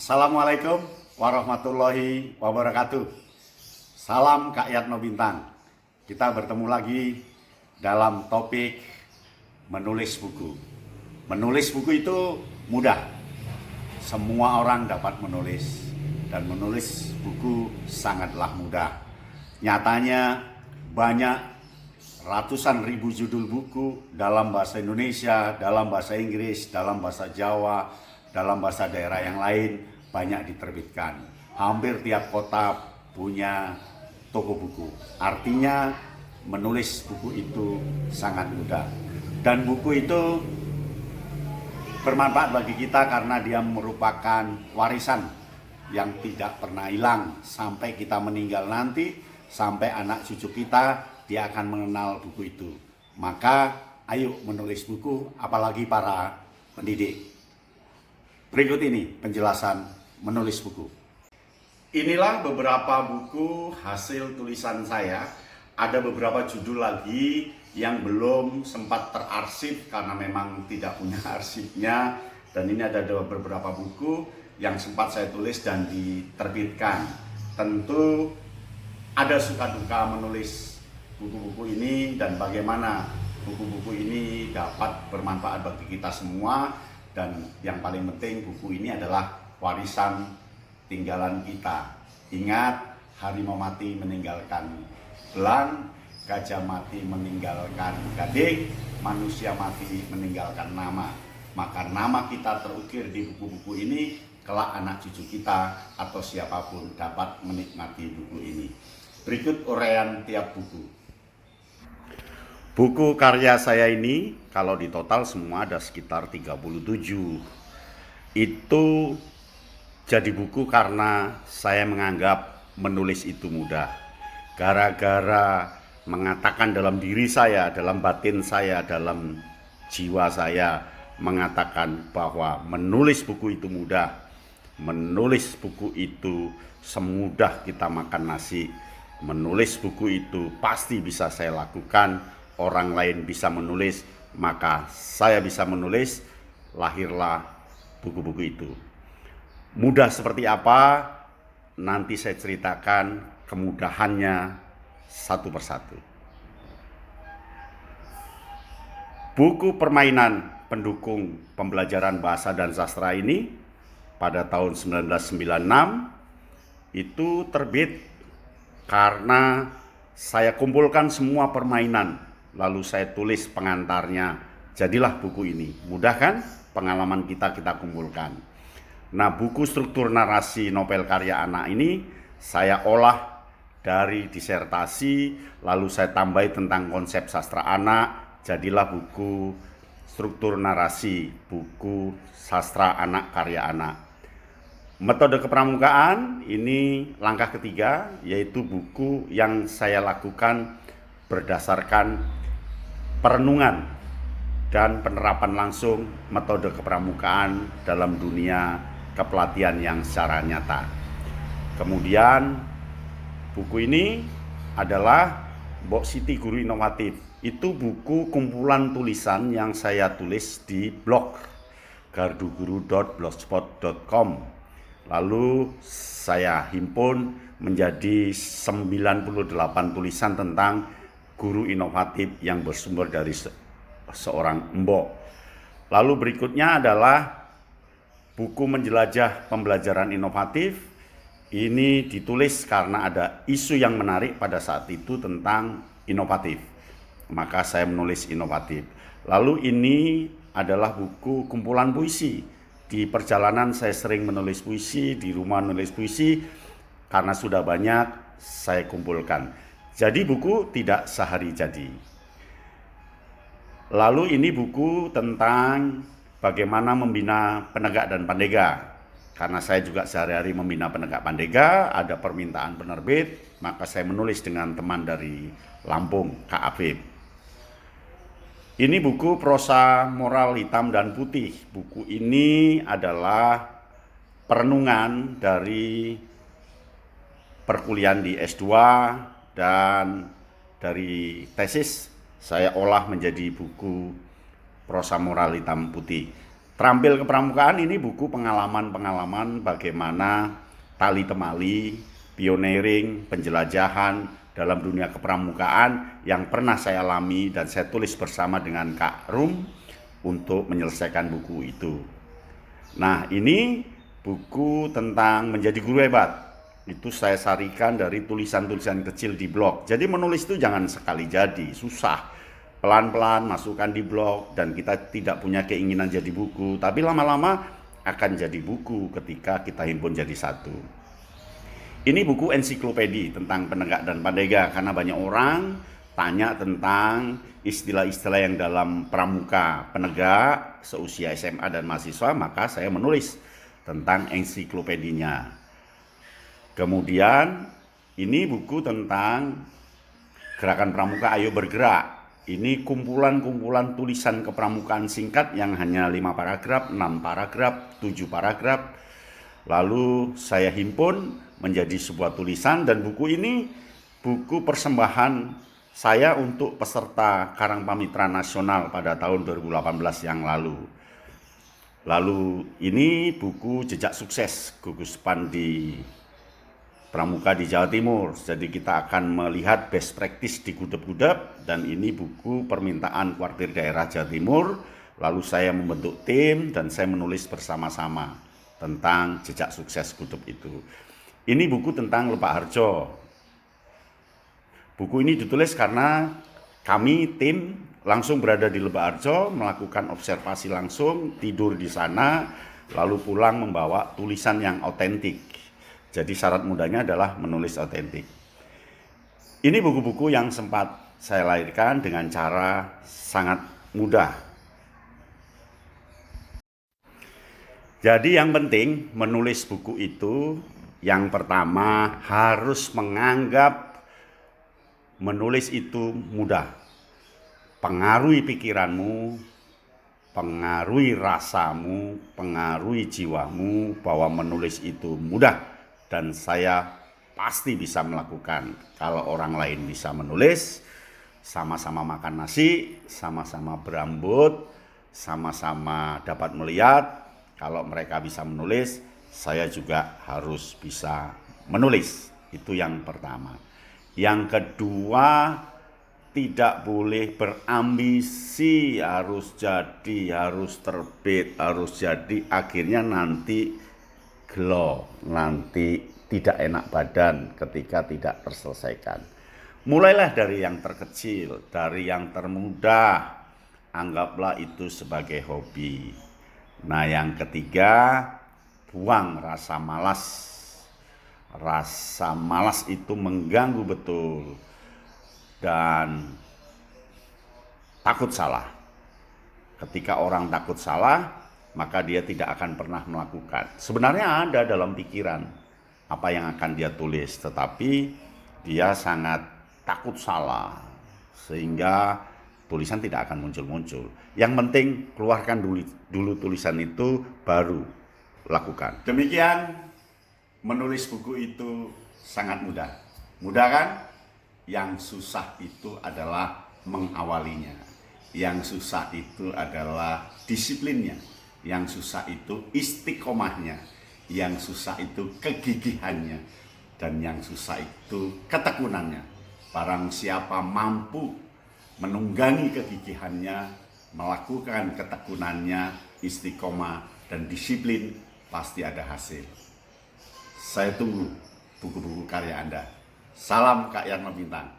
Assalamualaikum warahmatullahi wabarakatuh. Salam Kak Yatno Bintang. Kita bertemu lagi dalam topik menulis buku. Menulis buku itu mudah. Semua orang dapat menulis. Dan menulis buku sangatlah mudah. Nyatanya banyak ratusan ribu judul buku dalam bahasa Indonesia, dalam bahasa Inggris, dalam bahasa Jawa, dalam bahasa daerah yang lain banyak diterbitkan. Hampir tiap kota punya toko buku. Artinya menulis buku itu sangat mudah. Dan buku itu bermanfaat bagi kita karena dia merupakan warisan yang tidak pernah hilang sampai kita meninggal nanti, sampai anak cucu kita dia akan mengenal buku itu. Maka ayo menulis buku, apalagi para pendidik. Berikut ini penjelasan menulis buku. Inilah beberapa buku hasil tulisan saya. Ada beberapa judul lagi yang belum sempat terarsip karena memang tidak punya arsipnya. Dan ini ada beberapa buku yang sempat saya tulis dan diterbitkan. Tentu ada suka duka menulis buku-buku ini dan bagaimana buku-buku ini dapat bermanfaat bagi kita semua. Dan yang paling penting buku ini adalah warisan tinggalan kita. Ingat, harimau mati meninggalkan belang, gajah mati meninggalkan gading, manusia mati meninggalkan nama. Maka nama kita terukir di buku-buku ini, kelak anak cucu kita atau siapapun dapat menikmati buku ini. Berikut uraian tiap buku. Buku karya saya ini, kalau di total semua ada sekitar 37. Itu jadi buku karena saya menganggap menulis itu mudah. Gara-gara mengatakan dalam diri saya, dalam batin saya, dalam jiwa saya, mengatakan bahwa menulis buku itu mudah. Menulis buku itu semudah kita makan nasi. Menulis buku itu pasti bisa saya lakukan. Orang lain bisa menulis, maka saya bisa menulis. Lahirlah buku-buku itu. Mudah seperti apa? Nanti saya ceritakan kemudahannya satu persatu. Buku permainan pendukung pembelajaran bahasa dan sastra ini pada tahun 1996 itu terbit karena saya kumpulkan semua permainan. Lalu saya tulis pengantarnya, jadilah buku ini. Mudah kan? Pengalaman kita kumpulkan. Nah, buku struktur narasi novel karya anak ini saya olah dari disertasi, lalu saya tambahi tentang konsep sastra anak, jadilah buku struktur narasi, buku sastra anak karya anak. Metode kepramukaan ini langkah ketiga, yaitu buku yang saya lakukan berdasarkan perenungan dan penerapan langsung metode kepramukaan dalam dunia kepelatihan yang secara nyata. Kemudian buku ini adalah Mbok Siti Guru Inovatif. Itu buku kumpulan tulisan yang saya tulis di blog garduguru.blogspot.com. Lalu saya himpun menjadi 98 tulisan tentang guru inovatif yang bersumber dari seorang mbok. Lalu berikutnya adalah buku menjelajah pembelajaran inovatif. Ini ditulis karena ada isu yang menarik pada saat itu tentang inovatif. Maka saya menulis inovatif. Lalu ini adalah buku kumpulan puisi. Di perjalanan saya sering menulis puisi, di rumah menulis puisi, karena sudah banyak saya kumpulkan. Jadi buku tidak sehari jadi. Lalu ini buku tentang bagaimana membina penegak dan pandega. Karena saya juga sehari-hari membina penegak pandega, ada permintaan penerbit, maka saya menulis dengan teman dari Lampung, Kak Afif. Ini buku prosa moral hitam dan putih. Buku ini adalah perenungan dari perkuliahan di S2 dan dari tesis saya olah menjadi buku prosa moral hitam putih. Terampil Kepramukaan ini buku pengalaman-pengalaman bagaimana tali temali, pioneering, penjelajahan dalam dunia kepramukaan yang pernah saya alami dan saya tulis bersama dengan Kak Rum untuk menyelesaikan buku itu. Nah, ini buku tentang menjadi guru hebat. Itu saya sarikan dari tulisan-tulisan kecil di blog. Jadi menulis itu jangan sekali jadi, susah. Pelan-pelan masukkan di blog dan kita tidak punya keinginan jadi buku, tapi lama-lama akan jadi buku ketika kita himpun jadi satu. Ini buku ensiklopedi tentang penegak dan pandega karena banyak orang tanya tentang istilah-istilah yang dalam pramuka penegak seusia SMA dan mahasiswa, maka saya menulis tentang ensiklopedinya. Kemudian ini buku tentang Gerakan Pramuka Ayo Bergerak. Ini kumpulan-kumpulan tulisan kepramukaan singkat yang hanya 5 paragraf, 6 paragraf, 7 paragraf. Lalu saya himpun menjadi sebuah tulisan dan buku ini buku persembahan saya untuk peserta Karang Pamitra Nasional pada tahun 2018 yang lalu. Lalu ini buku Jejak Sukses Gugus Pandi Pramuka di Jawa Timur. Jadi kita akan melihat best practice di Gudeg-Gudeg dan ini buku permintaan Kuartir Daerah Jawa Timur. Lalu saya membentuk tim dan saya menulis bersama-sama tentang jejak sukses Gudeg itu. Ini buku tentang Lebak Harjo. Buku ini ditulis karena kami tim langsung berada di Lebak Harjo, melakukan observasi langsung, tidur di sana, lalu pulang membawa tulisan yang otentik. Jadi syarat mudahnya adalah menulis otentik. Ini buku-buku yang sempat saya lahirkan dengan cara sangat mudah. Jadi yang penting menulis buku itu, yang pertama harus menganggap menulis itu mudah. Pengaruhi pikiranmu, pengaruhi rasamu, pengaruhi jiwamu bahwa menulis itu mudah. Dan saya pasti bisa melakukan. Kalau orang lain bisa menulis, sama-sama makan nasi, sama-sama berambut, sama-sama dapat melihat. Kalau mereka bisa menulis, saya juga harus bisa menulis. Itu yang pertama. Yang kedua, tidak boleh berambisi harus jadi, harus terbit, harus jadi. Akhirnya nanti gelo, nanti tidak enak badan ketika tidak terselesaikan. Mulailah dari yang terkecil, dari yang termudah. Anggaplah itu sebagai hobi. Nah, yang ketiga, buang rasa malas. Rasa malas itu mengganggu betul. Dan takut salah. Ketika orang takut salah, maka dia tidak akan pernah melakukan. Sebenarnya ada dalam pikiran apa yang akan dia tulis, tetapi dia sangat takut salah, sehingga tulisan tidak akan muncul-muncul. Yang penting keluarkan dulu tulisan itu, baru lakukan. Demikian, menulis buku itu sangat mudah. Mudah kan? Yang susah itu adalah mengawalinya. Yang susah itu adalah disiplinnya. Yang susah itu istiqomahnya, yang susah itu kegigihannya, dan yang susah itu ketekunannya. Barang siapa mampu menunggangi kegigihannya, melakukan ketekunannya, istiqomah dan disiplin, pasti ada hasil. Saya tunggu buku-buku karya Anda. Salam Kak Yarno Bintang.